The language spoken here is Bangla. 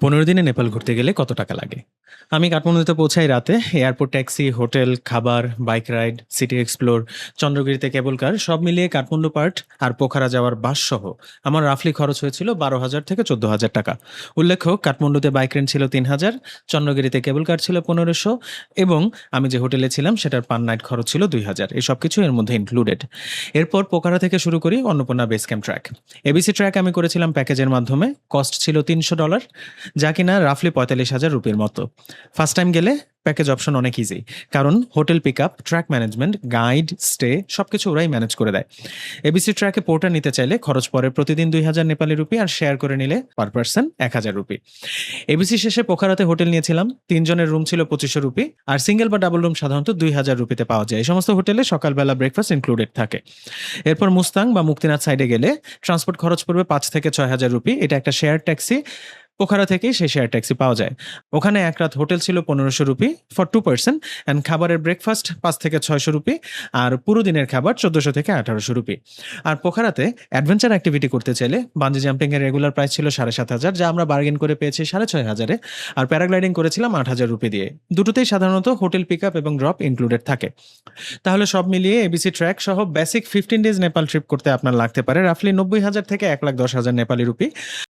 15 দিনে নেপাল ঘুরতে গেলে কত টাকা লাগে? আমি কাঠমান্ডুতে পৌঁছাই রাতে। এয়ারপোর্ট ট্যাক্সি, হোটেল, খাবার, বাইক রাইড, সিটি এক্সপ্লোর, চন্দ্রগিরিতে কেবল কার সব মিলিয়ে কাঠমান্ডু পার্ট আর পোখারা যাওয়ার বাস সহ আমার রাফলি খরচ হয়েছিল 12,000 থেকে 14,000 টাকা। উল্লেখ্য, কাঠমান্ডুতে বাইক রেন্ট ছিল 3,000, চন্দ্রগিরিতে কেবল কার ছিল 1500 এবং আমি যে হোটেলে ছিলাম সেটার পার নাইট খরচ ছিল 2,000। এই সব কিছু এর মধ্যে ইনক্লুডেড। এরপর পোখারা থেকে শুরু করি Annapurna base camp track. ABC track আমি করেছিলাম প্যাকেজের মাধ্যমে। কস্ট ছিল $300, যা কিনা রাফলি 45,000 রুপির মতো। ফার্স্ট টাইম গেলে প্যাকেজ অপশন অনেক ইজি, কারণ hotel pick up, track management, guide, stay সবকিছু ওরাই ম্যানেজ করে দেয়। এবিসি ট্র্যাকে পোর্টার নিতে চাইলে খরচ পড়ে প্রতিদিন 2,000 নেপালি রুপি, আর শেয়ার করে নিলে পার পার্সন 1,000 রুপি। এবিসি শেষে পোখারাতে হোটেল নিয়েছিলাম। 3 জনের রুম ছিল 2500 রুপি, আর সিঙ্গেল বা ডাবল রুম সাধারণত 2,000 রুপিতে পাওয়া যায়। এই সমস্ত হোটেলে সকালবেলা ব্রেকফাস্ট ইনক্লুডেড থাকে। এরপর মুস্তাং বা মুক্তিনাথ সাইডে গেলে ট্রান্সপোর্ট খরচ পড়বে 5 থেকে 6,000 রুপি। এটা একটা শেয়ার ট্যাক্সি। পোখারা থেকেই সেই শেয়ার ট্যাক্সি পাওয়া যায়। ওখানে এক রাত হোটেল ছিল 1500 রুপি ফর 2 পার্সন, অ্যান্ড খাবারের ব্রেকফাস্ট 5 থেকে 600 রুপি, আর পুরো দিনের খাবার 1400 থেকে 1800 রুপি। আর পোখারাতে অ্যাডভেঞ্চার অ্যাক্টিভিটি করতে চাইলে বাঞ্জি জাম্পিং এর রেগুলার প্রাইস ছিল 7,500, যা আমরা বার্গেন করে পেয়েছি 6,500-এ, আর প্যারাগ্লাইডিং করেছিলাম 8,000 রুপি দিয়ে। দুটোতেই সাধারণত হোটেল পিক আপ এবং ড্রপ ইনক্লুডেড থাকে। তাহলে সব মিলিয়ে এবিসি ট্র্যাক সহ বেসিক 15 ডেজ নেপাল ট্রিপ করতে আপনার লাগতে পারে রাফলি 90,000 থেকে 1,10,000 নেপালি রুপি।